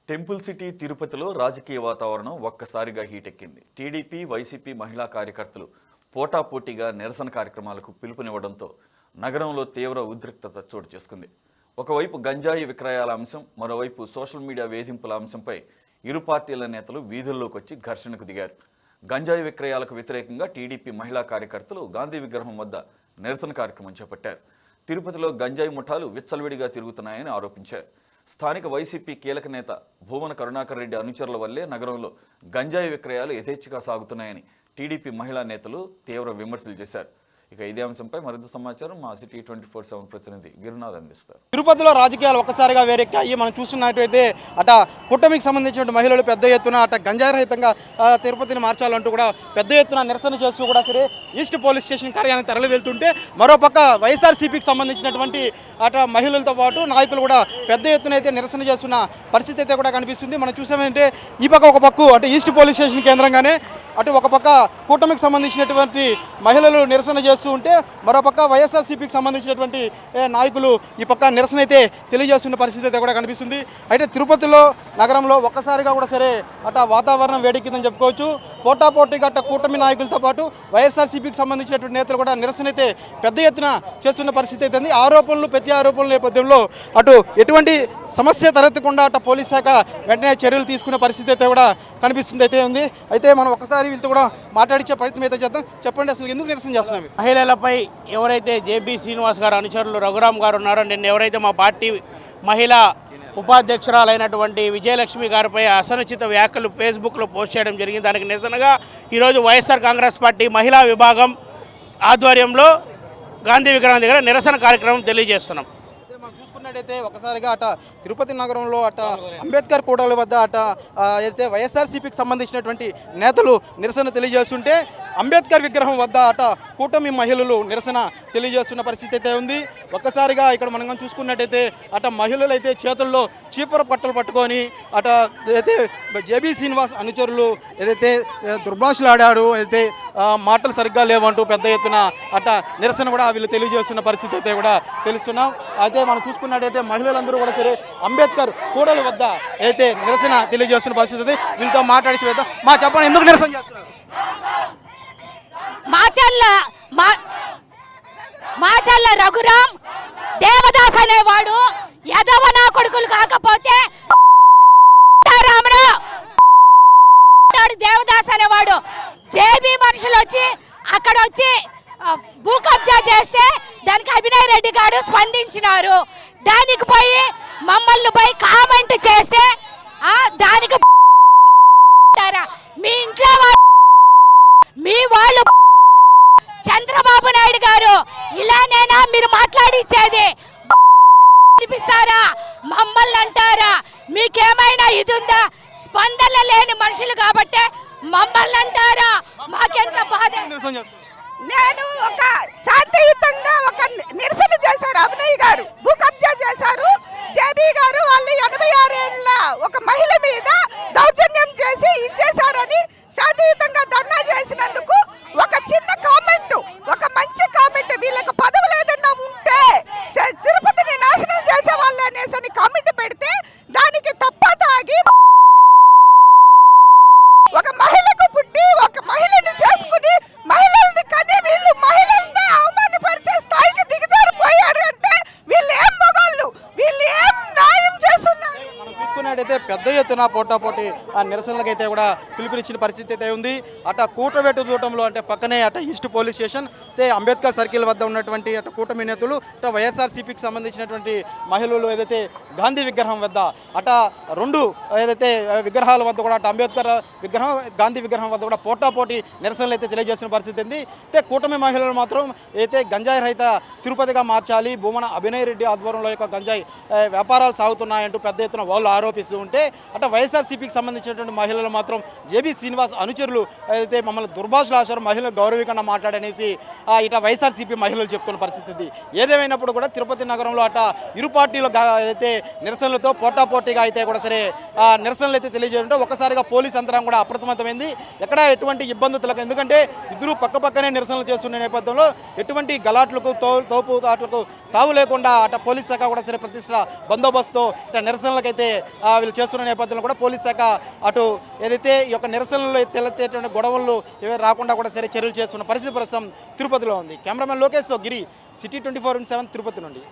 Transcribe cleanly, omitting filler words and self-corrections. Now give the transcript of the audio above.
Temple city తిరుపతిలో రాజకీయ వాతావరణం ఒక్కసారిగా హీటెక్కింది. టీడీపీ, వైసీపీ మహిళా కార్యకర్తలు పోటాపోటీగా నిరసన కార్యక్రమాలకు పిలుపునివ్వడంతో నగరంలో తీవ్ర ఉద్రిక్తత చోటు చేసుకుంది. ఒకవైపు గంజాయి విక్రయాల అంశం, మరోవైపు సోషల్ మీడియా వేధింపుల అంశంపై ఇరు పార్టీల నేతలు వీధుల్లోకి వచ్చి ఘర్షణకు దిగారు. గంజాయి విక్రయాలకు వ్యతిరేకంగా టీడీపీ మహిళా కార్యకర్తలు గాంధీ విగ్రహం వద్ద నిరసన కార్యక్రమం చేపట్టారు. తిరుపతిలో గంజాయి ముఠాలు విచ్చలవిడిగా తిరుగుతున్నాయని ఆరోపించారు. స్థానిక వైసీపీ కీలక నేత భూమన కరుణాకర్ రెడ్డి అనుచరుల వల్లే నగరంలో గంజాయి విక్రయాలు యథేచ్ఛగా సాగుతున్నాయని టీడీపీ మహిళా నేతలు తీవ్ర విమర్శలు చేశారు. ఇక ఇదే అంశంపై మరింత సమాచారం మా సిటీ 24/7 ప్రతినిధి గిరినాథ్ అందిస్తారు. తిరుపతిలో రాజకీయాలు ఒక్కసారిగా వేరెక్కాయి. మనం చూస్తున్నట్టయితే అట కూటమికి సంబంధించిన మహిళలు పెద్ద ఎత్తున అట గంజాయి రహితంగా తిరుపతిని మార్చాలంటూ కూడా పెద్ద ఎత్తున నిరసన చేస్తూ కూడా సరే ఈస్ట్ పోలీస్ స్టేషన్ కార్యాలయానికి తరలి వెళ్తుంటే, మరోపక్క వైఎస్ఆర్సీపీకి సంబంధించినటువంటి అట మహిళలతో పాటు నాయకులు కూడా పెద్ద ఎత్తున అయితే నిరసన చేస్తున్న పరిస్థితి అయితే కూడా కనిపిస్తుంది. మనం చూసామంటే ఈ పక్క ఒక పక్క అంటే ఈస్ట్ పోలీస్ స్టేషన్ కేంద్రంగానే అటు ఒక పక్క కూటమికి సంబంధించినటువంటి మహిళలు నిరసన చేస్తూ ఉంటే, మరోపక్క వైఎస్ఆర్సీపీకి సంబంధించినటువంటి నాయకులు ఈ పక్క నిరసన అయితే తెలియజేస్తున్న పరిస్థితి అయితే కూడా కనిపిస్తుంది. అయితే తిరుపతిలో నగరంలో ఒక్కసారిగా కూడా సరే అట వాతావరణం వేడెక్కిందని చెప్పుకోవచ్చు. పోటాపోటీగా అట్ట కూటమి నాయకులతో పాటు వైఎస్ఆర్సీపీకి సంబంధించినటువంటి నేతలు కూడా నిరసన అయితే పెద్ద ఎత్తున చేస్తున్న పరిస్థితి అయితే ఉంది. ఆరోపణలు ప్రతి ఆరోపణల నేపథ్యంలో అటు ఎటువంటి సమస్య తలెత్తకుండా అట్ట పోలీస్ శాఖ వెంటనే చర్యలు తీసుకునే పరిస్థితి అయితే కూడా కనిపిస్తుంది అయితే ఉంది. అయితే మనం ఒకసారి వీళ్ళతో కూడా మాట్లాడించే ప్రయత్నం అయితే చేద్దాం. చెప్పండి, అసలు ఎందుకు నిరసన చేస్తున్నాం? మహిళలపై ఎవరైతే జేబీ శ్రీనివాస్ గారు అనుచరులు రఘురామ్ గారు ఉన్నారో, నిన్న ఎవరైతే మా పార్టీ మహిళా ఉపాధ్యక్షురాలైనటువంటి విజయలక్ష్మి గారిపై అసనుచిత వ్యాఖ్యలు ఫేస్బుక్లో పోస్ట్ చేయడం జరిగింది. దానికి నిరసనగా ఈరోజు వైఎస్ఆర్ కాంగ్రెస్ పార్టీ మహిళా విభాగం ఆధ్వర్యంలో గాంధీ విగ్రహం దగ్గర నిరసన కార్యక్రమం తెలియజేస్తున్నాం. అయితే ఒకసారిగా అట తిరుపతి నగరంలో అట అంబేద్కర్ కూడలి వద్ద అట అయితే వైఎస్ఆర్సీపీకి సంబంధించినటువంటి నేతలు నిరసన తెలియజేస్తుంటే, అంబేద్కర్ విగ్రహం వద్ద అట కూటమి మహిళలు నిరసన తెలియజేస్తున్న పరిస్థితి అయితే ఉంది. ఒక్కసారిగా ఇక్కడ మనం చూసుకున్నట్టయితే అట మహిళలు అయితే చేతుల్లో చీపుర పట్టలు పట్టుకొని అట అయితే జేబీ శ్రీనివాస్ అనుచరులు ఏదైతే దుర్భాషలు ఆడారు, అయితే మాటలు సరిగ్గా లేవంటూ పెద్ద ఎత్తున అట నిరసన కూడా వీళ్ళు తెలియజేస్తున్న పరిస్థితి అయితే కూడా తెలుస్తున్నాం. అయితే మనం చూసుకున్నట్టయితే మహిళలందరూ కూడా సరే అంబేద్కర్ కూడలి వద్ద అయితే నిరసన తెలియజేస్తున్న పరిస్థితి. వీళ్ళతో మాట్లాడి వేద్దాం. చెప్పండి, ఎందుకు నిరసన చేస్తున్నారు? మాచల్ల రఘురామ్ దేవదాస్ అనేవాడు యదవనా కొడుకులు కాకపోతే దేవదాస్ అనేవాడు జేబీ మనుషులు వచ్చి అక్కడ వచ్చి భూ కబ్జా చేస్తే దానికి అభినయ్ రెడ్డి గారు స్పందించినారు. దానికి పోయి మమ్మల్ని పోయి కామెంట్ చేస్తే దానికి మీ ఇంట్లో మీ వాళ్ళు చంద్రబాబు నాయుడు గారు ఇలానేనా మీరు మాట్లాడిచ్చేది? అనిపిస్తారా? మమ్మల్ని అంటారా? మీకేమైనా ఇది ఉందా? స్పందన లేని మనుషులు కాబట్టి మమ్మల్ని అంటారా? మాకెంత బాధ. నేను ఒక శాంతియుతంగా ఒక నిరసన చేశారు. అభినయ్ గారు భూ కబ్జా చేశారు. జేబీ గారు వాళ్ళు 86 ఏళ్ళ ఒక మహిళ మీద దౌర్జన్యం చేసి ఇచ్చేశారని శాంతియుతంగా ధర్నా చేసినందుకు ఒక చిన్న కామెంట్, ఒక మంచి కామెంట్, వీళ్ళకి పదవులు ఏదన్నా ఉంటే తిరుపతిని నాశనం చేసే వాళ్ళు అనేసి కామెంట్ పెడితే దానికి తప్ప తాగి ఒక మహిళకు పుట్టి ఒక మహిళను చేసుకుని మహిళల్ని కని వీళ్ళు మహిళల్ని అవమానపరిచే స్థాయికి దిగజారిపోయారు అంటే వీళ్ళు ఏం మొగాళ్ళు? వీళ్ళు ఏం న్యాయం చేస్తున్నారు? మనం చూసుకున్నట్టయితే పెద్ద ఎత్తున పోటాపోటీ ఆ నిరసనలకైతే కూడా పిలుపునిచ్చిన పరిస్థితి అయితే ఉంది. అట కూటవెట్టు దూటంలో అంటే పక్కనే అట ఈస్ట్ పోలీస్ స్టేషన్, అయితే అంబేద్కర్ సర్కిల్ వద్ద ఉన్నటువంటి అట కూటమి నేతలు, అట వైఎస్ఆర్సీపీకి సంబంధించినటువంటి మహిళలు ఏదైతే గాంధీ విగ్రహం వద్ద అట రెండు ఏదైతే విగ్రహాల వద్ద కూడా అట అంబేద్కర్ విగ్రహం, గాంధీ విగ్రహం వద్ద కూడా పోటాపోటీ నిరసనలు అయితే తెలియజేస్తున్న పరిస్థితి ఉంది. అయితే కూటమి మహిళలు మాత్రం అయితే గంజాయి రహిత తిరుపతిగా మార్చాలి, భూమన అభినయ్ రెడ్డి ఆధ్వర్యంలో యొక్క గంజాయి వ్యాపారాలు సాగుతున్నాయంటూ పెద్ద ఎత్తున వాళ్ళు ఆరోపిస్తూ ఉంటే, అట వైఎస్ఆర్సీపీకి సంబంధించినటువంటి మహిళలు మాత్రం జేబీ శ్రీనివాస్ అనుచరులు అయితే మమ్మల్ని దుర్భాషలు ఆశారు, మహిళలు గౌరవికంగా మాట్లాడనేసి ఇట వైఎస్ఆర్సీపీ మహిళలు చెప్తున్న పరిస్థితి. ఏదేమైనప్పుడు కూడా తిరుపతి నగరంలో అట ఇరు పార్టీలు అయితే నిరసనలతో పోటాపోటీగా అయితే కూడా సరే నిరసనలు అయితే తెలియజేయడంతో ఒక్కసారిగా పోలీస్ యంత్రాంగం కూడా అప్రమత్తమైంది. ఎక్కడ ఎటువంటి ఇబ్బందులకు, ఎందుకంటే ఇద్దరు పక్కపక్కనే నిరసనలు చేస్తున్న నేపథ్యంలో ఎటువంటి గలాట్లకు తోపుతాట్లకు తావు లేకుండా అట పోలీస్ శాఖ కూడా సరే ప్రతిష్ట బందోబస్తు ఇట నిరసనలకైతే వీళ్ళు చేస్తున్న నేపథ్యంలో కూడా పోలీస్ శాఖ అటు ఏదైతే ఈ యొక్క నిరసనలు తెలెత్తేటువంటి గొడవలు ఏవైనా రాకుండా కూడా సరే చర్యలు చేస్తున్న పరిస్థితి ప్రస్తుతం తిరుపతిలో ఉంది. కెమెరామెన్ లోకేష్ గిరి, సిటీ 24/7 తిరుపతి నుండి.